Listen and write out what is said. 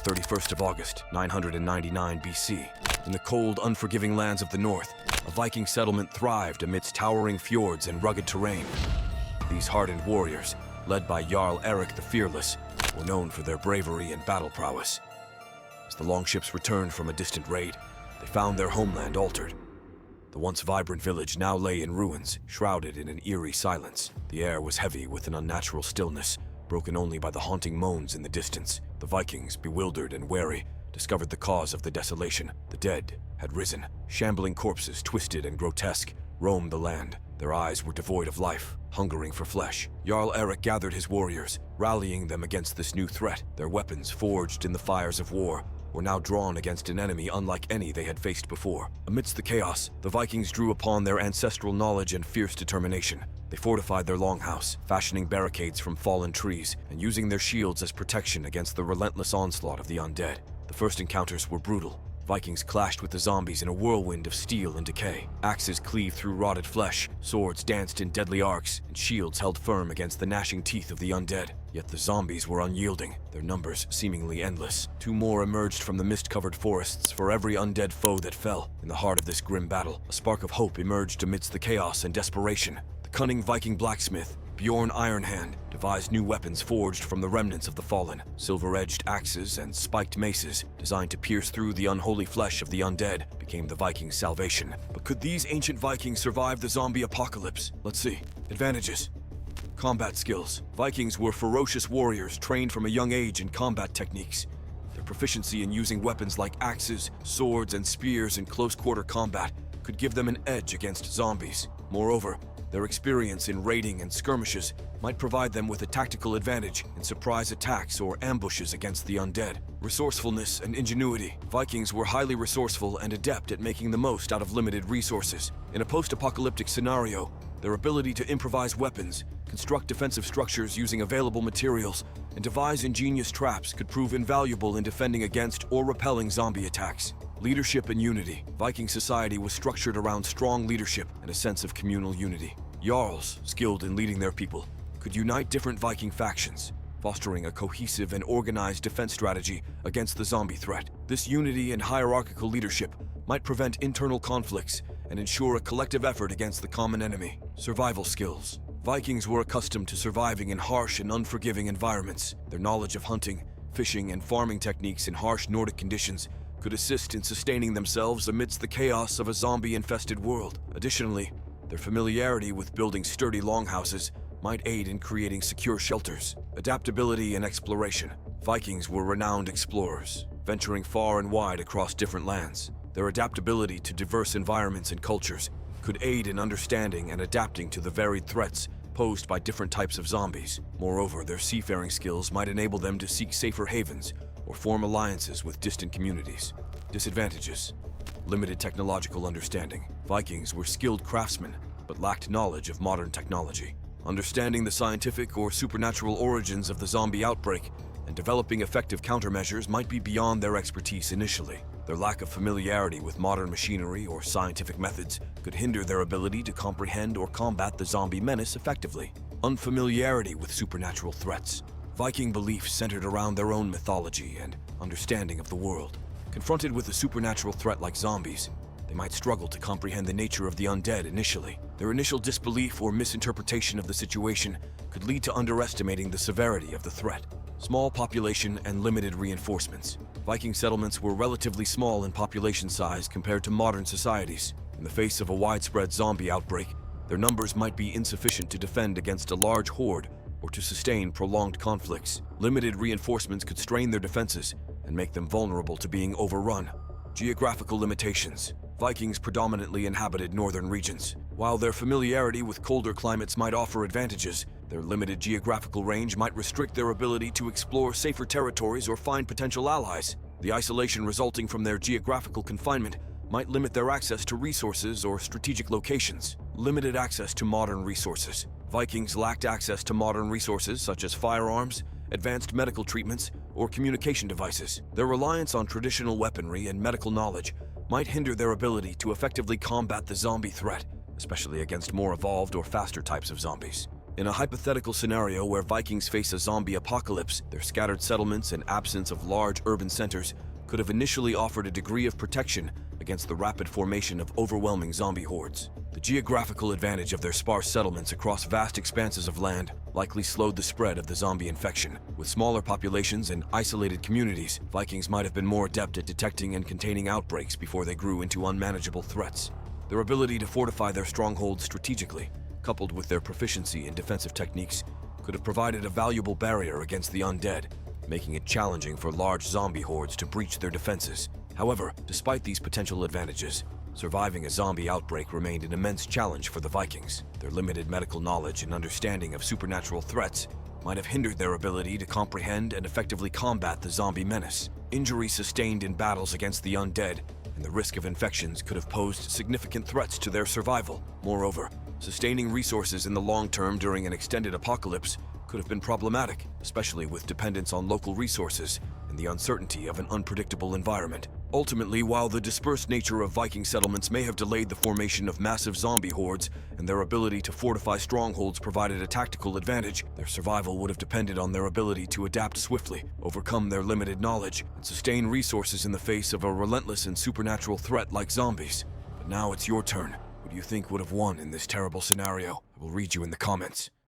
31st of August, 999 BC, in the cold, unforgiving lands of the north, a Viking settlement thrived amidst towering fjords and rugged terrain. These hardened warriors, led by Jarl Erik the Fearless, were known for their bravery and battle prowess. As the longships returned from a distant raid, they found their homeland altered. The once vibrant village now lay in ruins, shrouded in an eerie silence. The air was heavy with an unnatural stillness, broken only by the haunting moans in the distance. The Vikings, bewildered and wary, discovered the cause of the desolation. The dead had risen. Shambling corpses, twisted and grotesque, roamed the land. Their eyes were devoid of life, hungering for flesh. Jarl Erik gathered his warriors, rallying them against this new threat. Their weapons, forged in the fires of war, were now drawn against an enemy unlike any they had faced before. Amidst the chaos, the Vikings drew upon their ancestral knowledge and fierce determination. They fortified their longhouse, fashioning barricades from fallen trees and using their shields as protection against the relentless onslaught of the undead. The first encounters were brutal. Vikings clashed with the zombies in a whirlwind of steel and decay. Axes cleaved through rotted flesh, swords danced in deadly arcs, and shields held firm against the gnashing teeth of the undead. Yet the zombies were unyielding, their numbers seemingly endless. Two more emerged from the mist-covered forests for every undead foe that fell. In the heart of this grim battle, a spark of hope emerged amidst the chaos and desperation. The cunning Viking blacksmith, Bjorn Ironhand, devised new weapons forged from the remnants of the fallen. Silver-edged axes and spiked maces, designed to pierce through the unholy flesh of the undead, became the Vikings' salvation. But could these ancient Vikings survive the zombie apocalypse? Let's see. Advantages. Combat skills. Vikings were ferocious warriors trained from a young age in combat techniques. Their proficiency in using weapons like axes, swords, and spears in close-quarter combat could give them an edge against zombies. Moreover, their experience in raiding and skirmishes might provide them with a tactical advantage in surprise attacks or ambushes against the undead. Resourcefulness and ingenuity. Vikings were highly resourceful and adept at making the most out of limited resources. In a post-apocalyptic scenario, their ability to improvise weapons, construct defensive structures using available materials, and devise ingenious traps could prove invaluable in defending against or repelling zombie attacks. Leadership and unity. Viking society was structured around strong leadership and a sense of communal unity. Jarls, skilled in leading their people, could unite different Viking factions, fostering a cohesive and organized defense strategy against the zombie threat. This unity and hierarchical leadership might prevent internal conflicts and ensure a collective effort against the common enemy. Survival skills. Vikings were accustomed to surviving in harsh and unforgiving environments. Their knowledge of hunting, fishing, and farming techniques in harsh Nordic conditions could assist in sustaining themselves amidst the chaos of a zombie-infested world. Additionally, their familiarity with building sturdy longhouses might aid in creating secure shelters. Adaptability and exploration. Vikings were renowned explorers, venturing far and wide across different lands. Their adaptability to diverse environments and cultures could aid in understanding and adapting to the varied threats posed by different types of zombies. Moreover, their seafaring skills might enable them to seek safer havens or form alliances with distant communities. Disadvantages. Limited technological understanding. Vikings were skilled craftsmen, but lacked knowledge of modern technology. Understanding the scientific or supernatural origins of the zombie outbreak and developing effective countermeasures might be beyond their expertise initially. Their lack of familiarity with modern machinery or scientific methods could hinder their ability to comprehend or combat the zombie menace effectively. Unfamiliarity with supernatural threats. Viking beliefs centered around their own mythology and understanding of the world. Confronted with a supernatural threat like zombies, they might struggle to comprehend the nature of the undead initially. Their initial disbelief or misinterpretation of the situation could lead to underestimating the severity of the threat. Small population and limited reinforcements. Viking settlements were relatively small in population size compared to modern societies. In the face of a widespread zombie outbreak, their numbers might be insufficient to defend against a large horde or to sustain prolonged conflicts. Limited reinforcements could strain their defenses and make them vulnerable to being overrun. Geographical limitations. Vikings predominantly inhabited northern regions. While their familiarity with colder climates might offer advantages, their limited geographical range might restrict their ability to explore safer territories or find potential allies. The isolation resulting from their geographical confinement might limit their access to resources or strategic locations. Limited access to modern resources. Vikings lacked access to modern resources such as firearms, advanced medical treatments, or communication devices. Their reliance on traditional weaponry and medical knowledge might hinder their ability to effectively combat the zombie threat, especially against more evolved or faster types of zombies. In a hypothetical scenario where Vikings face a zombie apocalypse, their scattered settlements and absence of large urban centers could have initially offered a degree of protection against the rapid formation of overwhelming zombie hordes. The geographical advantage of their sparse settlements across vast expanses of land likely slowed the spread of the zombie infection. With smaller populations and isolated communities, Vikings might have been more adept at detecting and containing outbreaks before they grew into unmanageable threats. Their ability to fortify their strongholds strategically, coupled with their proficiency in defensive techniques, could have provided a valuable barrier against the undead, making it challenging for large zombie hordes to breach their defenses. However, despite these potential advantages, surviving a zombie outbreak remained an immense challenge for the Vikings. Their limited medical knowledge and understanding of supernatural threats might have hindered their ability to comprehend and effectively combat the zombie menace. Injuries sustained in battles against the undead and the risk of infections could have posed significant threats to their survival. Moreover, sustaining resources in the long term during an extended apocalypse could have been problematic, especially with dependence on local resources and the uncertainty of an unpredictable environment. Ultimately, while the dispersed nature of Viking settlements may have delayed the formation of massive zombie hordes and their ability to fortify strongholds provided a tactical advantage, their survival would have depended on their ability to adapt swiftly, overcome their limited knowledge, and sustain resources in the face of a relentless and supernatural threat like zombies. But now it's your turn. Who do you think would have won in this terrible scenario? I will read you in the comments.